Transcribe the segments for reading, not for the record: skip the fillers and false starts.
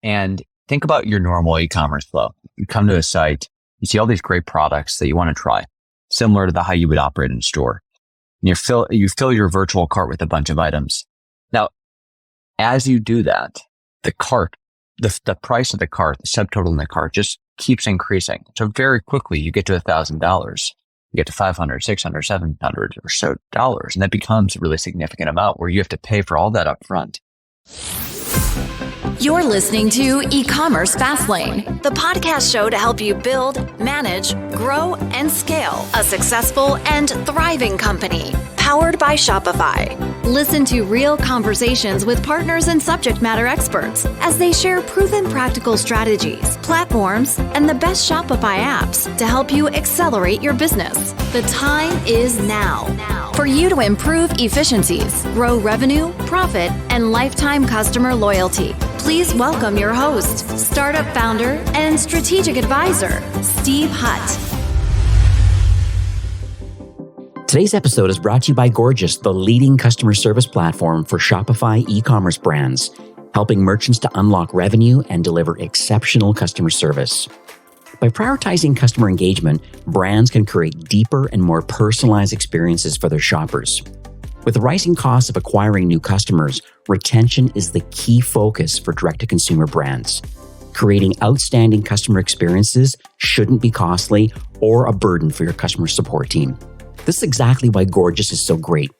And think about your normal e-commerce flow. You come to a site, you see all these great products that you want to try, similar to how you would operate in a store. And you fill your virtual cart with a bunch of items. Now, as you do that, the cart, the price of the cart, the subtotal in the cart just keeps increasing. So very quickly you get to $1,000. You get to $500, $600, $700 or so dollars. And that becomes a really significant amount where you have to pay for all that up front. You're listening to eCommerce Fastlane, the podcast show to help you build, manage, grow, and scale a successful and thriving company, powered by Shopify. Listen to real conversations with partners and subject matter experts as they share proven practical strategies, platforms, and the best Shopify apps to help you accelerate your business. The time is now for you to improve efficiencies, grow revenue, profit, and lifetime customer loyalty. Please welcome your host, startup founder, and strategic advisor, Steve Hutt. Today's episode is brought to you by Gorgias, the leading customer service platform for Shopify e-commerce brands, helping merchants to unlock revenue and deliver exceptional customer service. By prioritizing customer engagement, brands can create deeper and more personalized experiences for their shoppers. With the rising costs of acquiring new customers, retention is the key focus for direct-to-consumer brands. Creating outstanding customer experiences shouldn't be costly or a burden for your customer support team. This is exactly why Gorgias is so great.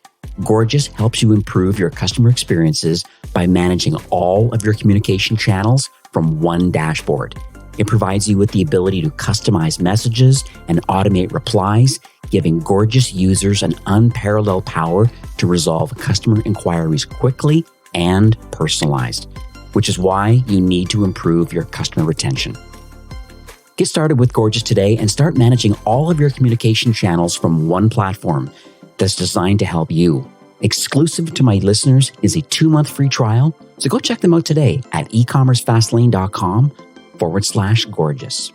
Gorgias helps you improve your customer experiences by managing all of your communication channels from one dashboard. It provides you with the ability to customize messages and automate replies, giving Gorgias users an unparalleled power to resolve customer inquiries quickly and personalized, which is why you need to improve your customer retention. Get started with Gorgias today and start managing all of your communication channels from one platform that's designed to help you. Exclusive to my listeners is a 2-month free trial, so go check them out today at ecommercefastlane.com/Gorgias.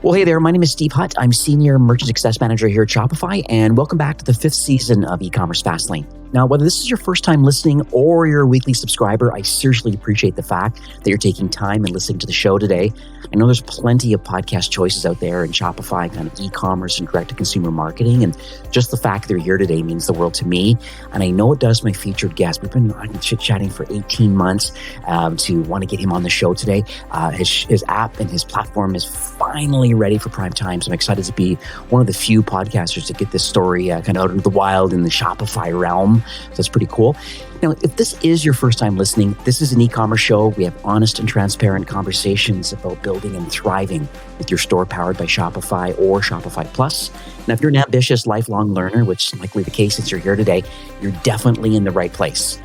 Well, hey there, my name is Steve Hutt. I'm Senior Merchant Success Manager here at Shopify, and welcome back to the 5th season of eCommerce Fastlane. Now, whether this is your first time listening or you're a weekly subscriber, I seriously appreciate the fact that you're taking time and listening to the show today. I know there's plenty of podcast choices out there in Shopify, kind of e-commerce and direct-to-consumer marketing, and just the fact that you're here today means the world to me. And I know it does my featured guest. We've been chit-chatting for 18 months to want to get him on the show today. His app and his platform is finally ready for prime time, so I'm excited to be one of the few podcasters to get this story kind of out into the wild in the Shopify realm. So that's pretty cool. Now, if this is your first time listening, this is an e-commerce show. We have honest and transparent conversations about building and thriving with your store powered by Shopify or Shopify Plus. Now, if you're an ambitious lifelong learner, which is likely the case since you're here today, you're definitely in the right place.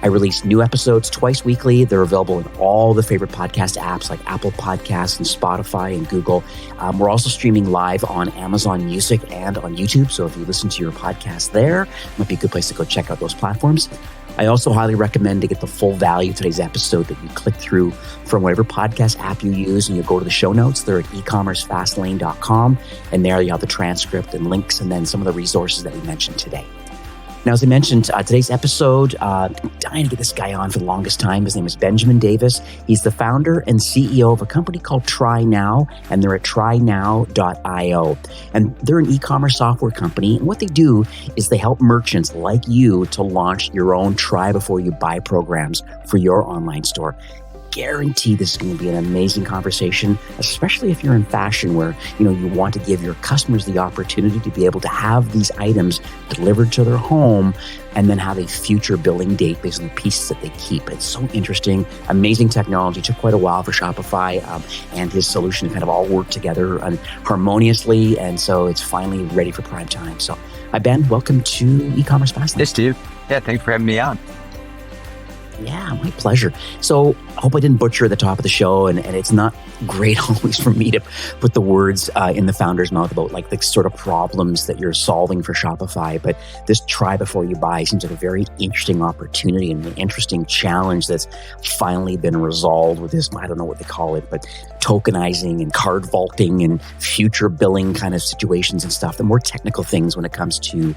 I release new episodes twice weekly. They're available in all the favorite podcast apps like Apple Podcasts and Spotify and Google. We're also streaming live on Amazon Music and on YouTube. So if you listen to your podcast there, it might be a good place to go check out those platforms. I also highly recommend to get the full value of today's episode that you click through from whatever podcast app you use and you go to the show notes. They're at ecommercefastlane.com. And there you have the transcript and links and then some of the resources that we mentioned today. Now, as I mentioned, today's episode, I'm dying to get this guy on for the longest time. His name is Benjamin Davis. He's the founder and CEO of a company called TryNow, and they're at trynow.io. And they're an e-commerce software company. And what they do is they help merchants like you to launch your own try before you buy programs for your online store. Guarantee this is going to be an amazing conversation, especially if you're in fashion where, you want to give your customers the opportunity to be able to have these items delivered to their home and then have a future billing date based on the pieces that they keep. It's so interesting, amazing technology. It took quite a while for Shopify and his solution to kind of all work together harmoniously. And so it's finally ready for prime time. So, Ben, welcome to eCommerce Fastlane. Hey, Steve. Yeah, thanks for having me on. Yeah, my pleasure. So I hope I didn't butcher the top of the show, and it's not great always for me to put the words in the founder's mouth about like the sort of problems that you're solving for Shopify. But this try before you buy seems like a very interesting opportunity and an interesting challenge that's finally been resolved with this, I don't know what they call it, but tokenizing and card vaulting and future billing kind of situations and stuff, the more technical things when it comes to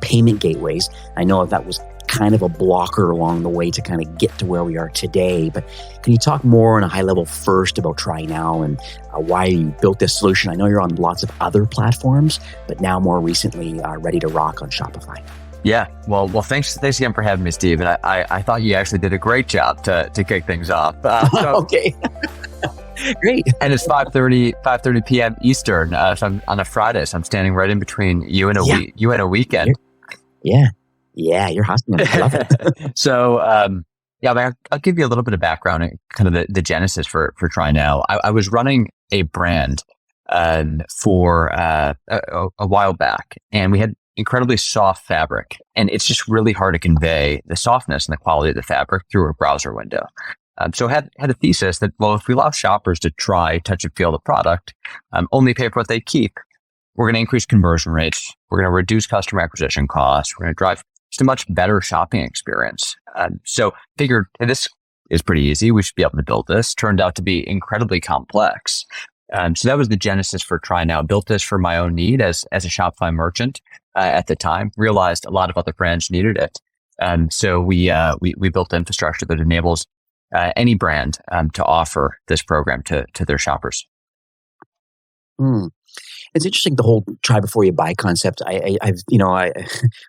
payment gateways. I know that was kind of a blocker along the way to kind of get to where we are today. But can you talk more on a high level first about TryNow and why you built this solution? I know you're on lots of other platforms, but now more recently ready to rock on Shopify. Yeah. Well, thanks again for having me, Steve. And I thought you actually did a great job to kick things off. Okay. Great. And it's 5:30 p.m. Eastern. So I'm on a Friday, so I'm standing right in between you and a weekend. Yeah, you're hustling. I love it. So, I'll give you a little bit of background and kind of the genesis for TryNow. I was running a brand for a while back, and we had incredibly soft fabric, and it's just really hard to convey the softness and the quality of the fabric through a browser window. So had a thesis that, well, if we allow shoppers to try, touch, and feel the product, only pay for what they keep, we're going to increase conversion rates. We're going to reduce customer acquisition costs. We're going to drive just a much better shopping experience. So figured, hey, this is pretty easy. We should be able to build this. Turned out to be incredibly complex. So that was the genesis for TryNow. Built this for my own need as a Shopify merchant at the time. Realized a lot of other brands needed it. So we built infrastructure that enables any brand to offer this program to their shoppers. It's interesting, the whole try before you buy concept. I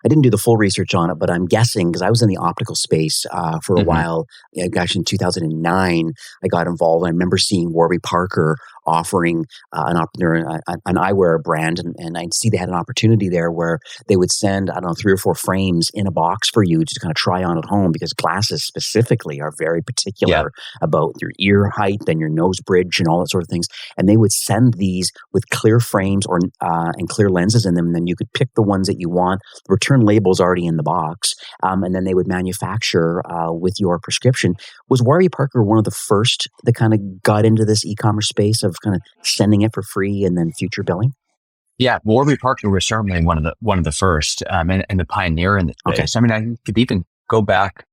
didn't do the full research on it, but I'm guessing, because I was in the optical space for a while. Gosh, in 2009, I got involved. I remember seeing Warby Parker offering an eyewear brand, and I'd see they had an opportunity there where they would send, 3 or 4 frames in a box for you to kind of try on at home, because glasses specifically are very particular about your ear height and your nose bridge and all that sort of things. And they would send these with clear frames and clear lenses in them, and then you could pick the ones that you want. The return label's already in the box, and then they would manufacture with your prescription. Was Warby Parker one of the first that kind of got into this e-commerce space of kind of sending it for free and then future billing? Yeah, Warby Parker was certainly one of the first and the pioneer in the space. Okay. I mean, I could even go back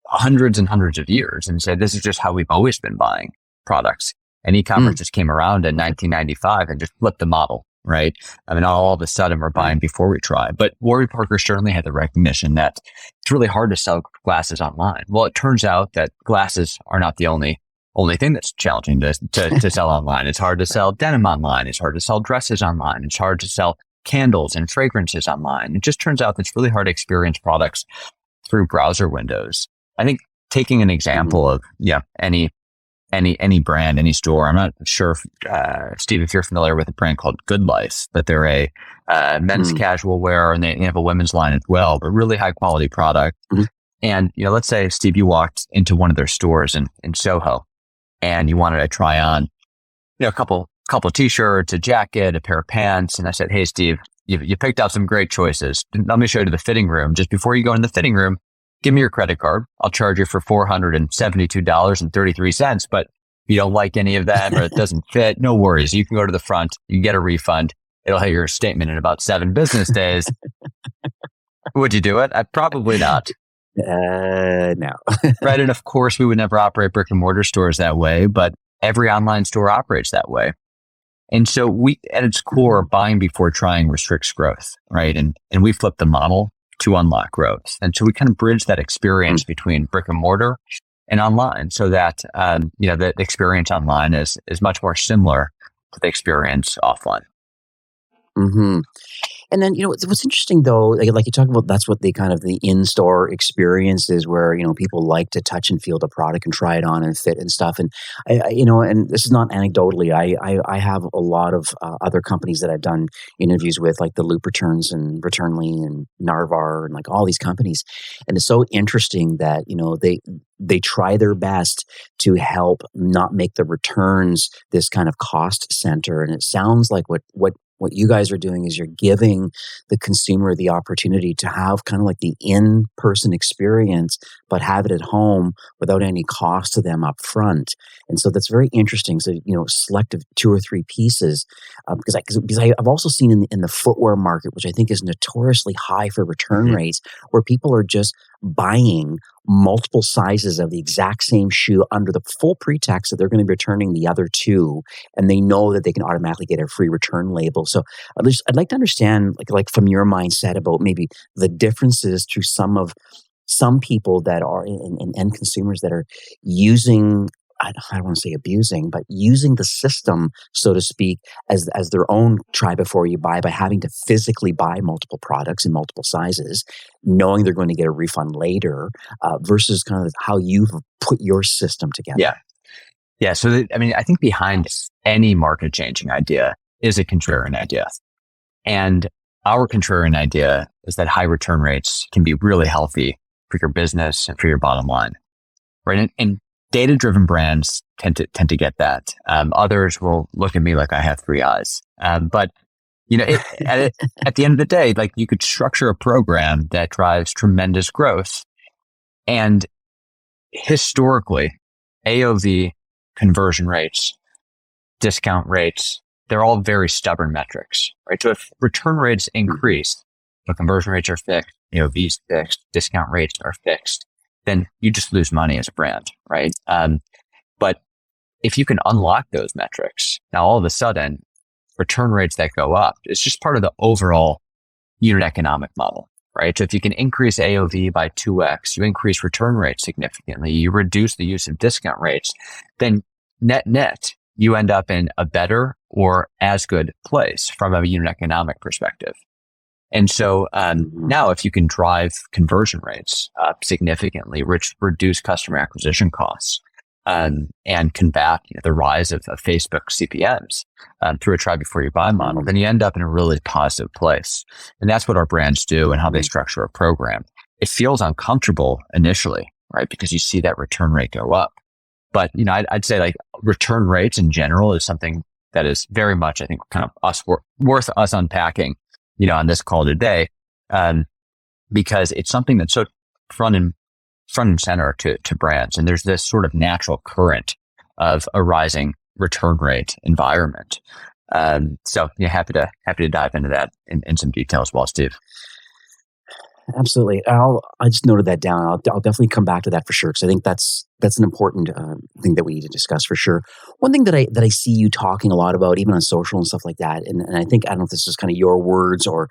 hundreds and hundreds of years and say this is just how we've always been buying products. And e-commerce just came around in 1995 and just flipped the model, right? I mean, all of a sudden we're buying before we try. But Warby Parker certainly had the recognition that it's really hard to sell glasses online. Well, it turns out that glasses are not the only thing that's challenging to sell online. It's hard to sell denim online. It's hard to sell dresses online. It's hard to sell candles and fragrances online. It just turns out that it's really hard to experience products through browser windows. I think taking an example of any brand, any store. I'm not sure, Steve, if you're familiar with a brand called Good Life, but they're a men's casual wear, and they have a women's line as well, but really high quality product. And, let's say, Steve, you walked into one of their stores in Soho and you wanted to try on, a couple t-shirts, a jacket, a pair of pants. And I said, hey, Steve, you picked out some great choices. Let me show you to the fitting room. Just before you go in the fitting room, give me your credit card. I'll charge you for $472.33. But if you don't like any of them or it doesn't fit, no worries. You can go to the front. You can get a refund. It'll hit your statement in about 7 business days. Would you do it? Probably not. No. Right. And of course, we would never operate brick and mortar stores that way, but every online store operates that way. And so we, at its core, buying before trying restricts growth, right? And we flip the model to unlock growth. And so we kind of bridge that experience between brick and mortar and online, so that, the experience online is much more similar to the experience offline. And then, what's interesting though, like you talk about, that's what the kind of the in-store experience is, where, people like to touch and feel the product and try it on and fit and stuff. And, and this is not anecdotally, I have a lot of other companies that I've done interviews with, like the Loop Returns and Returnly and Narvar and like all these companies. And it's so interesting that, they try their best to help not make the returns this kind of cost center. And it sounds like what you guys are doing is you're giving the consumer the opportunity to have kind of like the in-person experience, but have it at home without any cost to them up front. And so that's very interesting. So, select 2 or 3 pieces, because I've also seen in the footwear market, which I think is notoriously high for return rates, where people are just buying multiple sizes of the exact same shoe under the full pretext that they're going to be returning the other 2, and they know that they can automatically get a free return label. So I'd like to understand, like from your mindset, about maybe the differences to some of some people that are in end consumers that are using, I don't want to say abusing, but using the system, so to speak, as their own try before you buy by having to physically buy multiple products in multiple sizes, knowing they're going to get a refund later, versus kind of how you've put your system together. Yeah. Yeah. So, I think behind any market changing idea is a contrarian idea. And our contrarian idea is that high return rates can be really healthy for your business and for your bottom line, right? And data-driven brands tend to get that. Others will look at me like I have three eyes. But at the end of the day, like, you could structure a program that drives tremendous growth. And historically, AOV, conversion rates, discount rates, they're all very stubborn metrics, right? So if return rates increase, but conversion rates are fixed, AOV's fixed, discount rates are fixed, then you just lose money as a brand, right? But if you can unlock those metrics, now all of a sudden, return rates that go up, it's just part of the overall unit economic model, right? So if you can increase AOV by 2x, you increase return rates significantly, you reduce the use of discount rates, then net, you end up in a better or as good place from a unit economic perspective. And so now if you can drive conversion rates up significantly, reduce customer acquisition costs, and combat the rise of Facebook CPMs through a try before you buy model, then you end up in a really positive place. And that's what our brands do and how they structure a program. It feels uncomfortable initially, right? Because you see that return rate go up. But, I'd say like return rates in general is something that is very much, I think, kind of worth us unpacking, on this call today, because it's something that's so front and center to brands. And there's this sort of natural current of a rising return rate environment. So happy to dive into that in some detail as well, Steve. Absolutely. I just noted that down. I'll definitely come back to that for sure, because I think that's an important thing that we need to discuss for sure. One thing that I see you talking a lot about, even on social and stuff like that, and I don't know if this is kind of your words or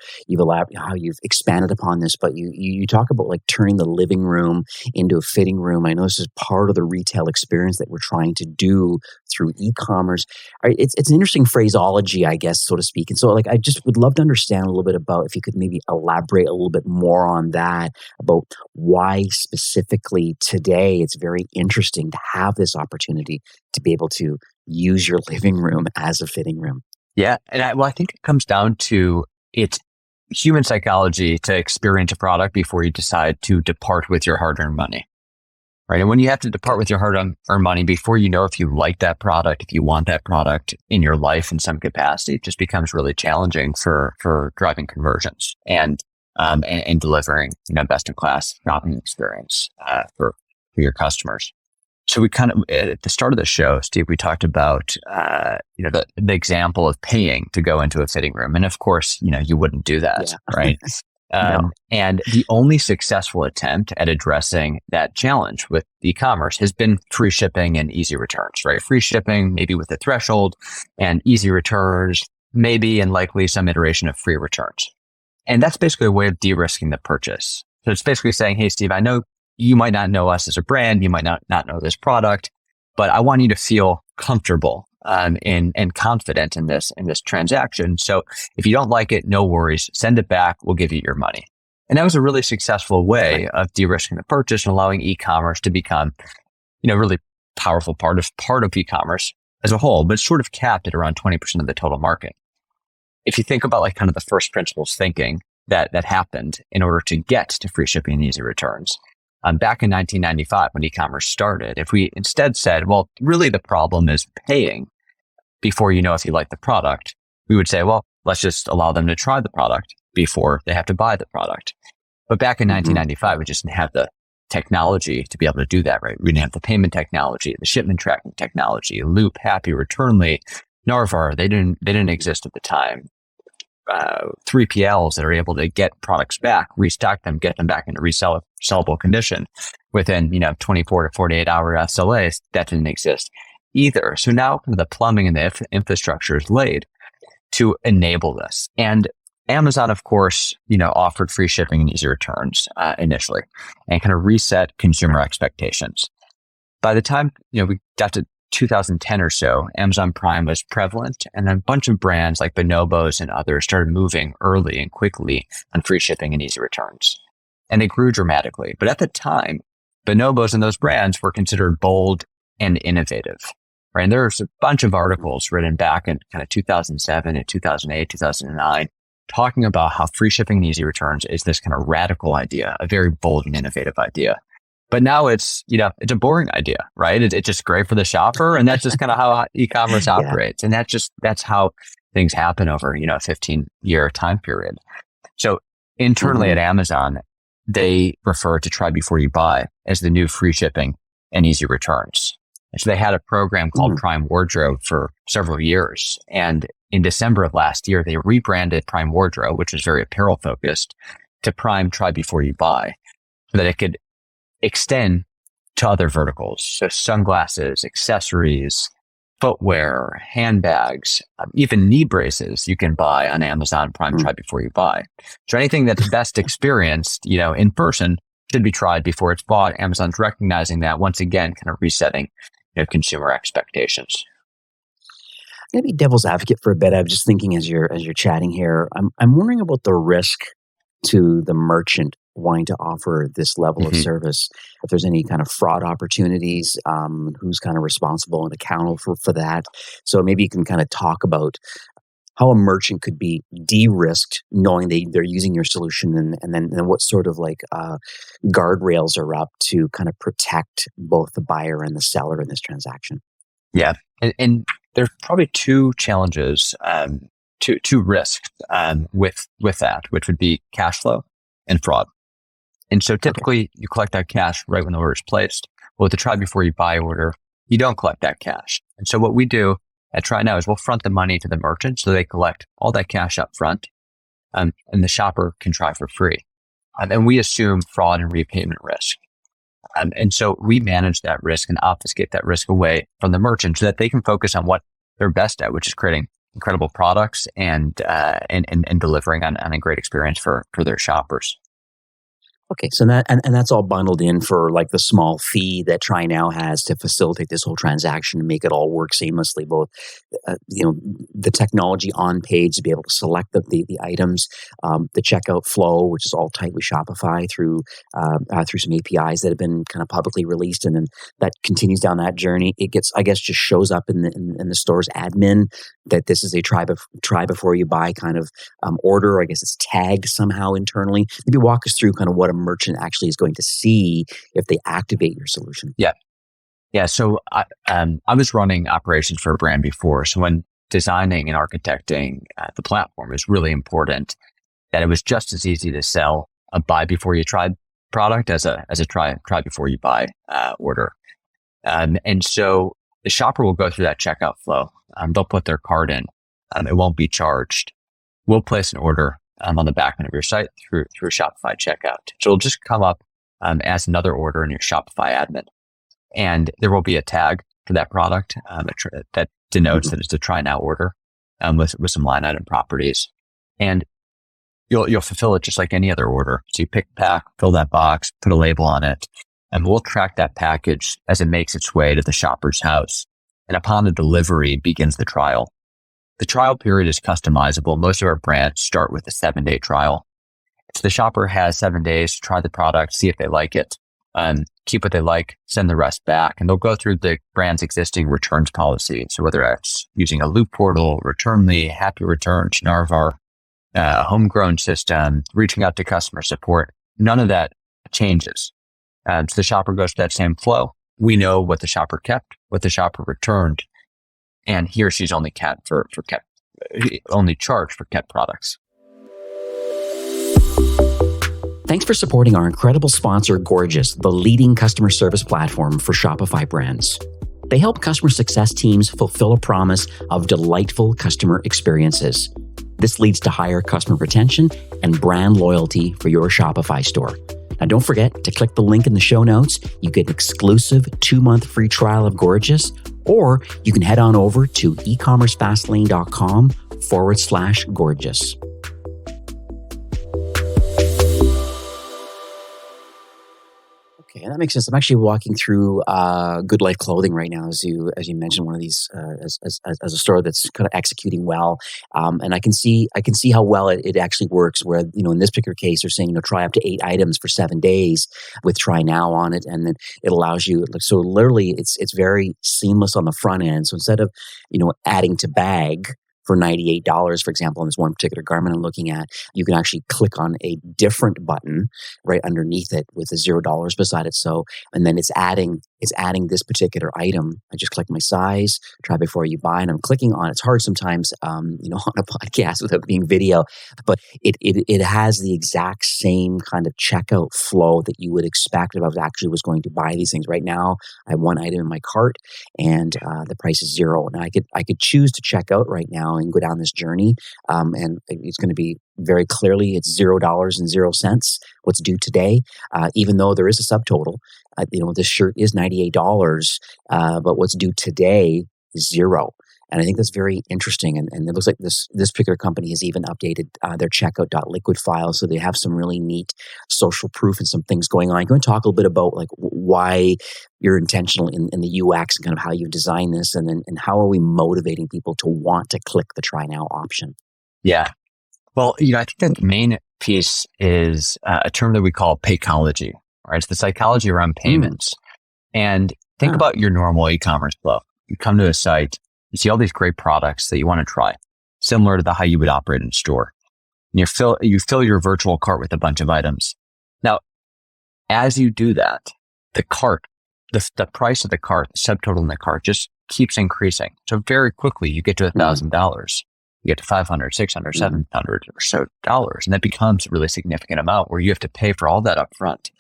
how you've expanded upon this, but you talk about like turning the living room into a fitting room. I know this is part of the retail experience that we're trying to do through e-commerce. It's an interesting phraseology, I guess, so to speak. And so like, I just would love to understand a little bit about, if you could maybe elaborate a little bit more on that, about why specifically today it's very interesting to have this opportunity to be able to use your living room as a fitting room. Yeah. And I think it comes down to it's human psychology to experience a product before you decide to depart with your hard-earned money, right? And when you have to depart with your hard-earned money before you know if you like that product, if you want that product in your life in some capacity, it just becomes really challenging for driving conversions and delivering, best-in-class shopping experience for your customers. So we kind of, at the start of the show, Steve, we talked about, the example of paying to go into a fitting room. And of course, you wouldn't do that, right? No. And the only successful attempt at addressing that challenge with e-commerce has been free shipping and easy returns, right? Free shipping, maybe with a threshold, and easy returns, maybe and likely some iteration of free returns. And that's basically a way of de-risking the purchase. So it's basically saying, hey, Steve, I know you might not know us as a brand, you might not know this product, but I want you to feel comfortable and confident in this transaction. So if you don't like it, no worries, send it back, we'll give you your money. And that was a really successful way of de-risking the purchase and allowing e-commerce to become, really powerful part of e-commerce as a whole, but it's sort of capped at around 20% of the total market. If you think about like kind of the first principles thinking that happened in order to get to free shipping and easy returns, back in 1995 when e-commerce started, if we instead said, well, really the problem is paying before you know if you like the product, we would say, well, let's just allow them to try the product before they have to buy the product. But back in 1995, we just didn't have the technology to be able to do that, right? We didn't have the payment technology, the shipment tracking technology, Loop, Happy, Returnly, Narvar. They didn't exist at the time. 3PLs that are able to get products back, restock them, get them back into sellable condition within 24 to 48 hour SLAs, that didn't exist either. So now the plumbing and the infrastructure is laid to enable this. And Amazon, of course, offered free shipping and easy returns initially, and kind of reset consumer expectations. By the time we got to 2010 or so, Amazon Prime was prevalent, and a bunch of brands like Bonobos and others started moving early and quickly on free shipping and easy returns, and they grew dramatically. But at the time, Bonobos and those brands were considered bold and innovative, right? And there's a bunch of articles written back in kind of 2007 and 2008, 2009, talking about how free shipping and easy returns is this kind of radical idea, a very bold and innovative idea. But now it's a boring idea, right? It's just great for the shopper. And that's just kind of how e-commerce operates. And that's how things happen over, a 15-year time period. So internally at Amazon, they refer to try before you buy as the new free shipping and easy returns. And so they had a program called Prime Wardrobe for several years. And in December of last year, they rebranded Prime Wardrobe, which is very apparel focused, to Prime Try Before You Buy, so that it could extend to other verticals. So sunglasses, accessories, footwear, handbags, even knee braces you can buy on Amazon Prime Try Before You Buy. So anything that's best experienced, in person should be tried before it's bought. Amazon's recognizing that, once again, kind of resetting consumer expectations. I'm going to be devil's advocate for a bit. I'm just thinking as you're chatting here, I'm wondering about the risk to the merchant wanting to offer this level of service. If there's any kind of fraud opportunities, who's kind of responsible and accountable for that. So maybe you can kind of talk about how a merchant could be de-risked knowing they're using your solution, and then what sort of guardrails are up to kind of protect both the buyer and the seller in this transaction. Yeah. And there's probably two challenges, two risks with that, which would be cash flow and fraud. And so typically you collect that cash right when the order is placed. Well, with the Try Before You Buy order, you don't collect that cash. And so what we do at TryNow is we'll front the money to the merchant so they collect all that cash up front, and the shopper can try for free. And we assume fraud and repayment risk. And so we manage that risk and obfuscate that risk away from the merchant so that they can focus on what they're best at, which is creating incredible products and delivering on a great experience for their shoppers. Okay, so that's all bundled in for the small fee that TryNow has to facilitate this whole transaction and make it all work seamlessly. Both, the technology on page to be able to select the items, the checkout flow, which is all tight with Shopify through some APIs that have been kind of publicly released, and then that continues down that journey. It gets, just shows up in the store's admin that this is a try before you buy kind of order. I guess it's tagged somehow internally. Maybe walk us through kind of what a merchant actually is going to see if they activate your solution. Yeah. So I was running operations for a brand before. So when designing and architecting the platform, it was really important that it was just as easy to sell a buy before you try product as a try before you buy order. And so the shopper will go through that checkout flow. They'll put their card in. It won't be charged. We'll place an order on the back end of your site through Shopify checkout. So it'll just come up as another order in your Shopify admin. And there will be a tag for that product that denotes that it's a TryNow order with some line item properties. And you'll fulfill it just like any other order. So you pick the pack, fill that box, put a label on it, and we'll track that package as it makes its way to the shopper's house. And upon the delivery begins the trial. The trial period is customizable. Most of our brands start with a 7-day trial. So the shopper has 7 days to try the product, see if they like it, keep what they like, send the rest back. And they'll go through the brand's existing returns policy. So whether that's using a Loop portal, Returnly, Happy Returns, Narvar, a homegrown system, reaching out to customer support, none of that changes. So the shopper goes through that same flow. We know what the shopper kept, what the shopper returned, and he or she's only charged for kept products. Thanks for supporting our incredible sponsor, Gorgeous, the leading customer service platform for Shopify brands. They help customer success teams fulfill a promise of delightful customer experiences. This leads to higher customer retention and brand loyalty for your Shopify store. Now, don't forget to click the link in the show notes. You get an exclusive 2-month free trial of Gorgeous, or you can head on over to ecommercefastlane.com/gorgeous. Okay, that makes sense. I'm actually walking through Good Life Clothing right now, as you mentioned, one of these as a store that's kind of executing well, and I can see how well it actually works. Where in this particular case, they're saying try up to 8 items for 7 days with TryNow on it, and then it allows you. So literally, it's very seamless on the front end. So instead of adding to bag for $98, for example, in this one particular garment I'm looking at, you can actually click on a different button right underneath it with a $0 beside it. So, and then it's adding this particular item. I just click my size, try before you buy, and I'm clicking on. It's hard sometimes, on a podcast without being video, but it has the exact same kind of checkout flow that you would expect if I was going to buy these things. Right now, I have one item in my cart, and the price is $0. Now I could choose to check out right now and go down this journey, and it's going to be very clearly it's $0.00 what's due today, even though there is a subtotal. This shirt is $98, but what's due today is $0. And I think that's very interesting. And it looks like this particular company has even updated their checkout.liquid file. So they have some really neat social proof and some things going on. Can we talk a little bit about why you're intentional in the UX and kind of how you've designed this, and how are we motivating people to want to click the Try Now option? Yeah. Well, I think the main piece is a term that we call paycology, right? It's the psychology around payments. And think about your normal e-commerce flow. You come to a site, you see all these great products that you want to try, similar to how you would operate in a store. And you fill your virtual cart with a bunch of items. Now, as you do that, the cart, the price of the cart, the subtotal in the cart just keeps increasing. So very quickly, you get to $1,000. You get to $500, $600, $700 or so dollars. And that becomes a really significant amount where you have to pay for all that up front.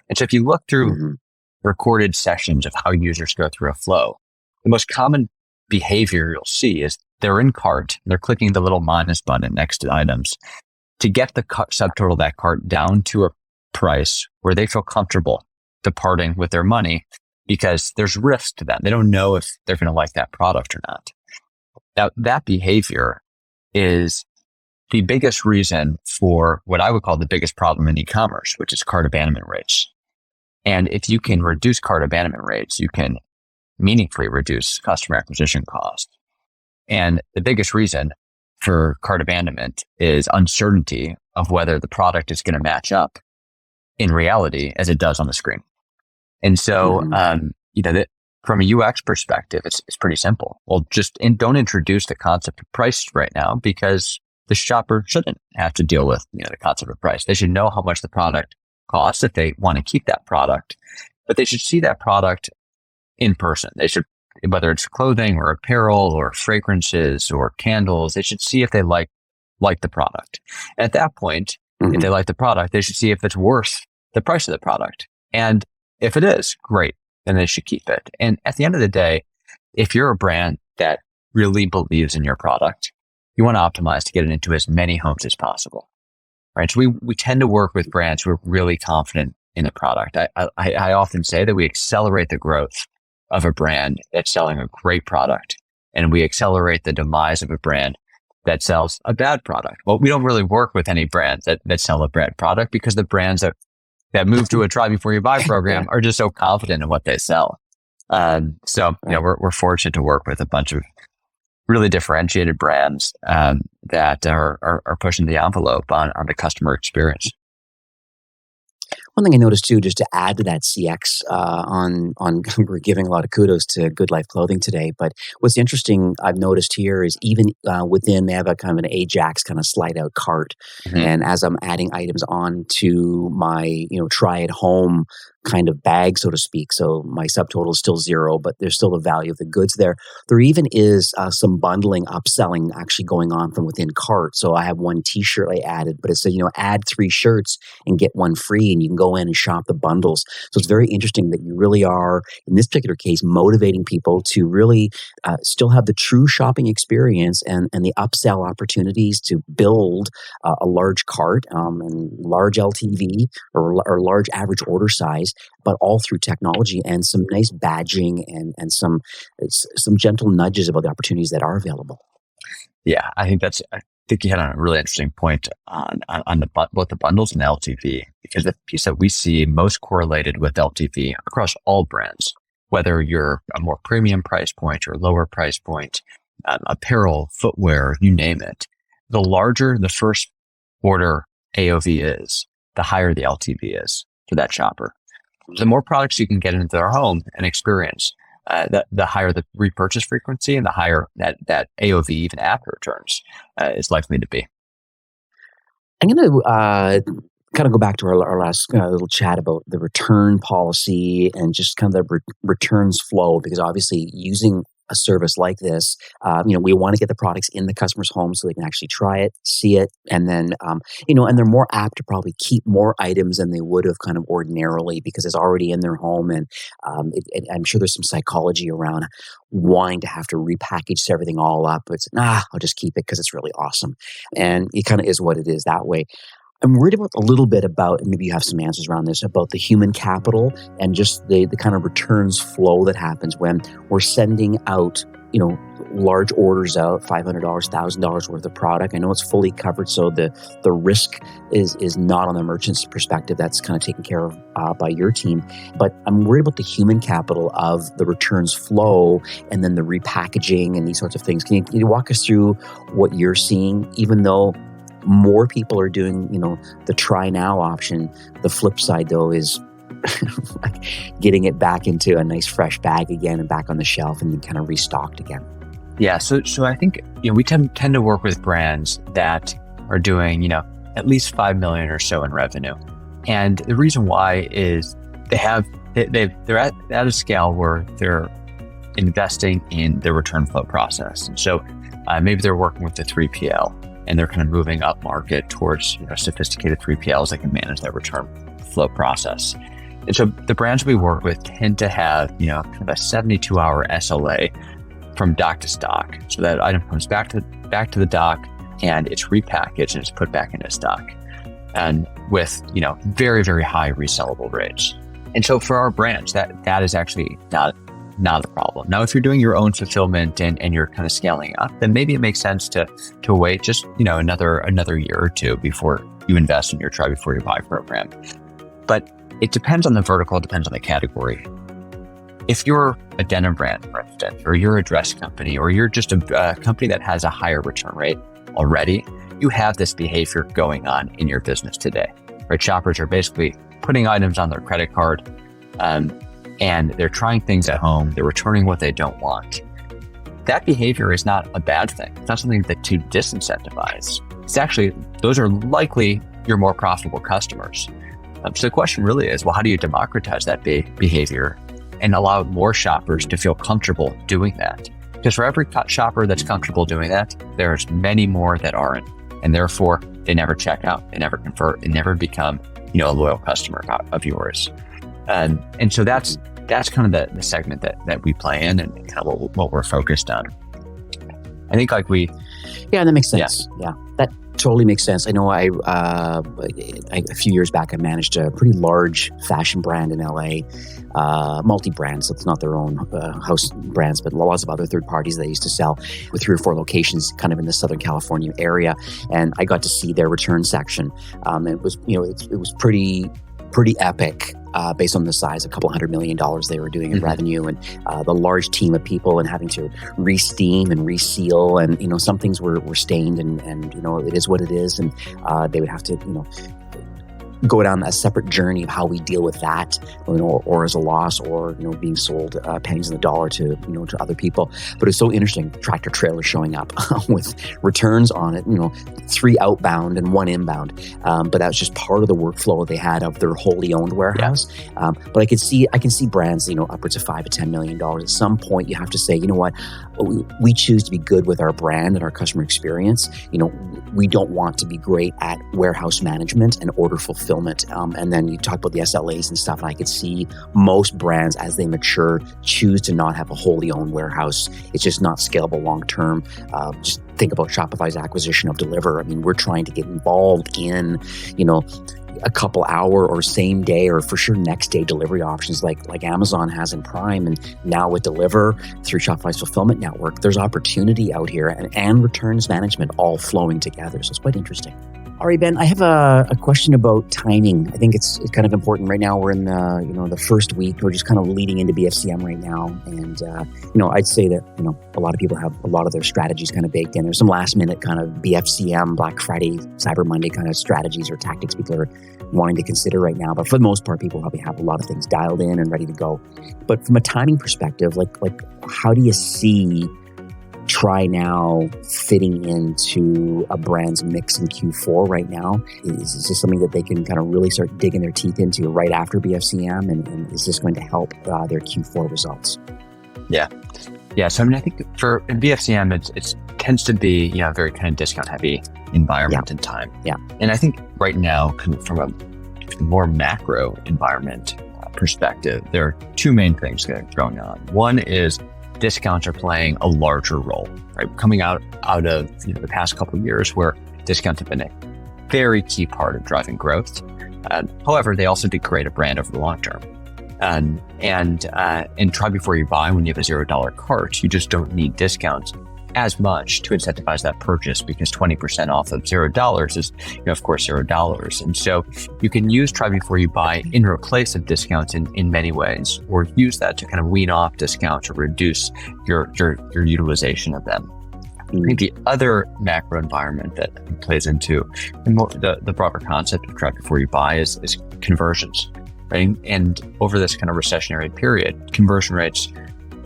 And so if you look through recorded sessions of how users go through a flow, the most common behavior you'll see is they're in cart, they're clicking the little minus button next to items to get the subtotal of that cart down to a price where they feel comfortable departing with their money, because there's risk to them. They don't know if they're going to like that product or not. Now, that behavior is the biggest reason for what I would call the biggest problem in e-commerce, which is cart abandonment rates. And if you can reduce cart abandonment rates, you can meaningfully reduce customer acquisition costs. And the biggest reason for cart abandonment is uncertainty of whether the product is going to match up in reality as it does on the screen. And so, from a UX perspective, it's pretty simple. Well, don't introduce the concept of price right now, because the shopper shouldn't have to deal with the concept of price. They should know how much the product costs if they want to keep that product, but they should see that product in person. They should, whether it's clothing or apparel or fragrances or candles, they should see if they like the product. And at that point, if they like the product, they should see if it's worth the price of the product. And if it is, great, then they should keep it. And at the end of the day, if you're a brand that really believes in your product, you want to optimize to get it into as many homes as possible, right? So we tend to work with brands who are really confident in the product. I often say that we accelerate the growth of a brand that's selling a great product, and we accelerate the demise of a brand that sells a bad product. Well, we don't really work with any brands that sell a bad product, because the brands that move to a try before you buy program are just so confident in what they sell. We're fortunate to work with a bunch of really differentiated brands that are pushing the envelope on the customer experience. One thing I noticed too, just to add to that CX, we're giving a lot of kudos to Good Life Clothing today. But what's interesting I've noticed here is even within, they have a kind of an Ajax kind of slide out cart. And as I'm adding items on to my, try at home kind of bag, so to speak. So my subtotal is still $0, but there's still the value of the goods there. There even is some bundling, upselling actually going on from within cart. So I have one t-shirt I added, but it said, add 3 shirts and get 1 free, and you can go in and shop the bundles. So it's very interesting that you really are, in this particular case, motivating people to really still have the true shopping experience and the upsell opportunities to build a large cart and large LTV or large average order size, but all through technology and some nice badging and some gentle nudges about the opportunities that are available. Yeah, I think that's think you hit on a really interesting point on both the bundles and the LTV, because the piece that we see most correlated with LTV across all brands, whether you're a more premium price point or lower price point, apparel, footwear, you name it, the larger the first order AOV is, the higher the LTV is for that shopper. The more products you can get into their home and experience, the higher the repurchase frequency and the higher that AOV even after returns is likely to be. I'm going to kind of go back to our last little chat about the return policy and just kind of the returns flow, because obviously using a service like this, we want to get the products in the customer's home so they can actually try it, see it, and then, and they're more apt to probably keep more items than they would have kind of ordinarily because it's already in their home. And I'm sure there's some psychology around wanting to have to repackage everything all up. It's, I'll just keep it because it's really awesome. And it kind of is what it is that way. I'm worried about a little bit about, and maybe you have some answers around this, about the human capital and just the kind of returns flow that happens when we're sending out, large orders out, $500, $1,000 worth of product. I know it's fully covered, so the risk is not on the merchant's perspective. That's kind of taken care of by your team. But I'm worried about the human capital of the returns flow and then the repackaging and these sorts of things. Can you walk us through what you're seeing, even though more people are doing, the TryNow option? The flip side, though, is like getting it back into a nice fresh bag again and back on the shelf and then kind of restocked again. Yeah, so I think we tend to work with brands that are doing at least $5 million or so in revenue, and the reason why is they're at a scale where they're investing in the return flow process, and so maybe they're working with the 3PL. And they're kind of moving up market towards sophisticated 3PLs that can manage that return flow process. And so the brands we work with tend to have kind of a 72-hour SLA from dock to stock. So that item comes back to the dock and it's repackaged and it's put back into stock, and with very, very high resellable rates. And so for our brands, that is actually not a problem. Now, if you're doing your own fulfillment and you're kind of scaling up, then maybe it makes sense to wait just another year or two before you invest in your try before you buy program. But it depends on the vertical, it depends on the category. If you're a denim brand, for instance, or you're a dress company, or you're just a company that has a higher return rate already, you have this behavior going on in your business today, right? Shoppers are basically putting items on their credit card, and they're trying things at home. They're returning what they don't want. That behavior is not a bad thing. It's not something to disincentivize. It's actually, those are likely your more profitable customers. So the question really is, well, how do you democratize that behavior and allow more shoppers to feel comfortable doing that? Because for every shopper that's comfortable doing that, there's many more that aren't. And therefore, they never check out, they never convert, and never become a loyal customer of yours. And so that's kind of the segment that we play in and kind of what we're focused on. I think yeah, that makes sense. Yeah, that totally makes sense. I know a few years back, I managed a pretty large fashion brand in LA, multi-brand, so it's not their own house brands, but lots of other third parties they used to sell, with 3 or 4 locations kind of in the Southern California area. And I got to see their return section. It was, it was pretty epic. Based on the size, $200 million they were doing in revenue, and the large team of people, and having to re-steam and reseal, and some things were stained, and it is what it is, and they would have to go down a separate journey of how we deal with that, or as a loss, or being sold pennies on the dollar to other people. But it's so interesting, tractor trailer showing up with returns on it, 3 outbound and 1 inbound. But that was just part of the workflow they had of their wholly owned warehouse. Yeah. But I can see brands, upwards of $5 to $10 million. At some point, you have to say, what, we choose to be good with our brand and our customer experience. We don't want to be great at warehouse management and order fulfillment. And then you talk about the SLAs and stuff, and I could see most brands, as they mature, choose to not have a wholly owned warehouse. It's just not scalable long term. Just think about Shopify's acquisition of Deliver. I mean, we're trying to get involved in, a couple hour or same day or for sure next day delivery options like Amazon has in Prime, and now with Deliver through Shopify's fulfillment network, there's opportunity out here and returns management all flowing together. So it's quite interesting. All right, Ben, I have a question about timing. I think it's kind of important right now. We're in the first week. We're just kind of leading into BFCM right now. And, I'd say that, a lot of people have a lot of their strategies kind of baked in. There's some last minute kind of BFCM, Black Friday, Cyber Monday kind of strategies or tactics people are wanting to consider right now. But for the most part, people probably have a lot of things dialed in and ready to go. But from a timing perspective, like how do you see TryNow fitting into a brand's mix in Q4 right now? Is this something that they can kind of really start digging their teeth into right after BFCM? And is this going to help their Q4 results? Yeah. So I think in BFCM, it tends to be a very kind of discount heavy environment and time. Yeah. And I think right now, from a more macro environment perspective, there are two main things that are going on. One is discounts are playing a larger role, right? Coming out of the past couple of years where discounts have been a very key part of driving growth. However, they also degrade a brand over the long term. And try before you buy, when you have a $0 cart, you just don't need discounts as much to incentivize that purchase, because 20% off of $0 is, of course, $0. And so you can use try before you buy in replace of discounts in many ways, or use that to kind of wean off discounts or reduce your utilization of them. I think the other macro environment that plays into the broader concept of try before you buy is conversions, right? And over this kind of recessionary period, conversion rates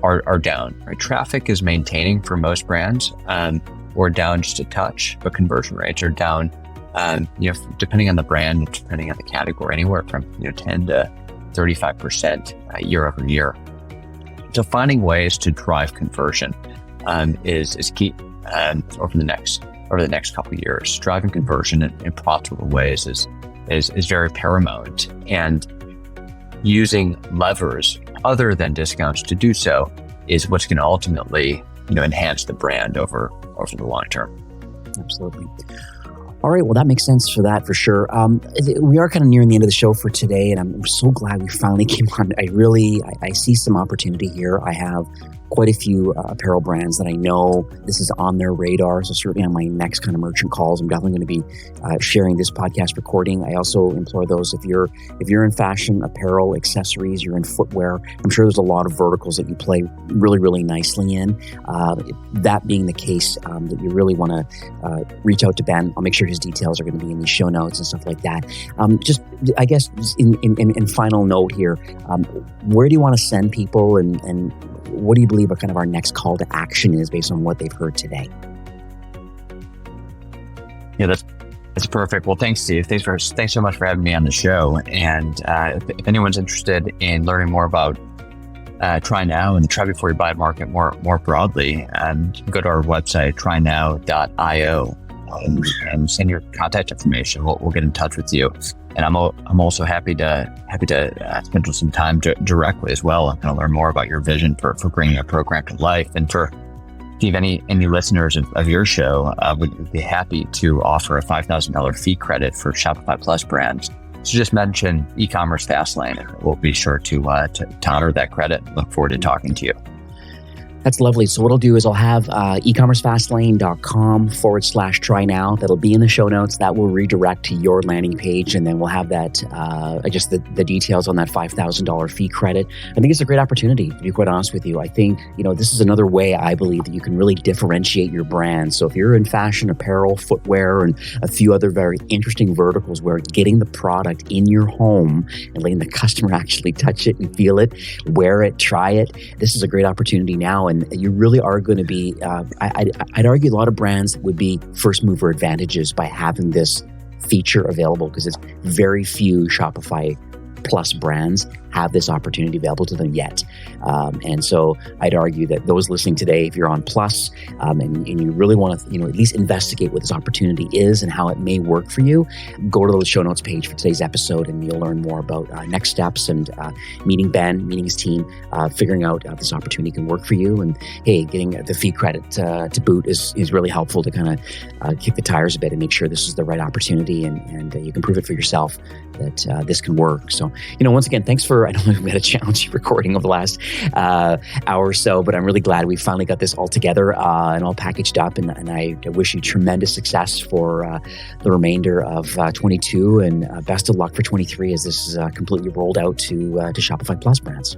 are down, right? Traffic is maintaining for most brands, or down just a touch, but conversion rates are down, depending on the brand, depending on the category, anywhere from 10 to 35% year over year. So finding ways to drive conversion is key over the next couple of years. Driving conversion in profitable ways is very paramount, and using levers other than discounts to do so is what's going to ultimately, enhance the brand over the long term. Absolutely. All right. Well, that makes sense for that, for sure. We are kind of nearing the end of the show for today, and I'm so glad we finally came on. I see some opportunity here. I have quite a few apparel brands that I know this is on their radar. So certainly on my next kind of merchant calls, I'm definitely going to be sharing this podcast recording. I also implore those, if you're in fashion, apparel, accessories, you're in footwear, I'm sure there's a lot of verticals that you play really, really nicely in. That being the case, that you really want to reach out to Ben. I'll make sure his details are going to be in the show notes and stuff like that. Just, I guess, in final note here, where do you want to send people, and what do you believe kind of our next call to action is based on what they've heard today? Yeah, that's perfect. Well, thanks, Steve. Thanks so much for having me on the show. And if anyone's interested in learning more about TryNow and the try before you buy market more broadly, you can go to our website, trynow.io, and send your contact information. We'll get in touch with you. And I'm also happy to schedule some time directly as well. I'm going to learn more about your vision for bringing a program to life. And for Steve, any listeners of your show would be happy to offer a $5,000 fee credit for Shopify Plus brands. So just mention eCommerce Fastlane, and we'll be sure to honor that credit. Look forward to talking to you. That's lovely. So what I'll do is I'll have ecommercefastlane.com/TryNow. That'll be in the show notes. That will redirect to your landing page. And then we'll have that, just the details on that $5,000 fee credit. I think it's a great opportunity, to be quite honest with you. I think, this is another way I believe that you can really differentiate your brand. So if you're in fashion, apparel, footwear, and a few other very interesting verticals where getting the product in your home and letting the customer actually touch it and feel it, wear it, try it, this is a great opportunity now. And you really are going to be, I'd argue a lot of brands would be first mover advantages by having this feature available, because it's very few Shopify Plus brands have this opportunity available to them yet. And so I'd argue that those listening today, if you're on Plus and you really want to, at least investigate what this opportunity is and how it may work for you, go to the show notes page for today's episode and you'll learn more about next steps and meeting Ben, meeting his team, figuring out if this opportunity can work for you. And hey, getting the fee credit to boot is really helpful to kind of kick the tires a bit and make sure this is the right opportunity and you can prove it for yourself that this can work. So, once again, thanks for, I know we've had a challenging recording over the last hour or so, but I'm really glad we finally got this all together and all packaged up. And I wish you tremendous success for the remainder of 22 and best of luck for 23 as this is completely rolled out to Shopify Plus brands.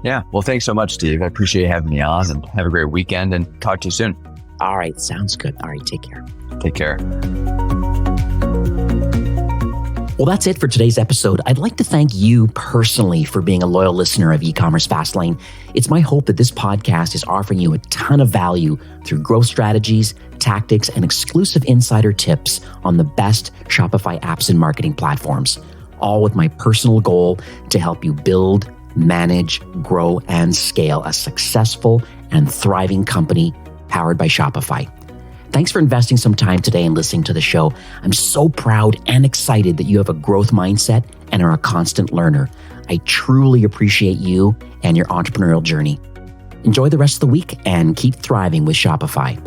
Yeah. Well, thanks so much, Steve. I appreciate you having me on and have a great weekend and talk to you soon. All right. Sounds good. All right. Take care. Take care. Well, that's it for today's episode. I'd like to thank you personally for being a loyal listener of eCommerce Fastlane. It's my hope that this podcast is offering you a ton of value through growth strategies, tactics, and exclusive insider tips on the best Shopify apps and marketing platforms, all with my personal goal to help you build, manage, grow, and scale a successful and thriving company powered by Shopify. Thanks for investing some time today and listening to the show. I'm so proud and excited that you have a growth mindset and are a constant learner. I truly appreciate you and your entrepreneurial journey. Enjoy the rest of the week and keep thriving with Shopify.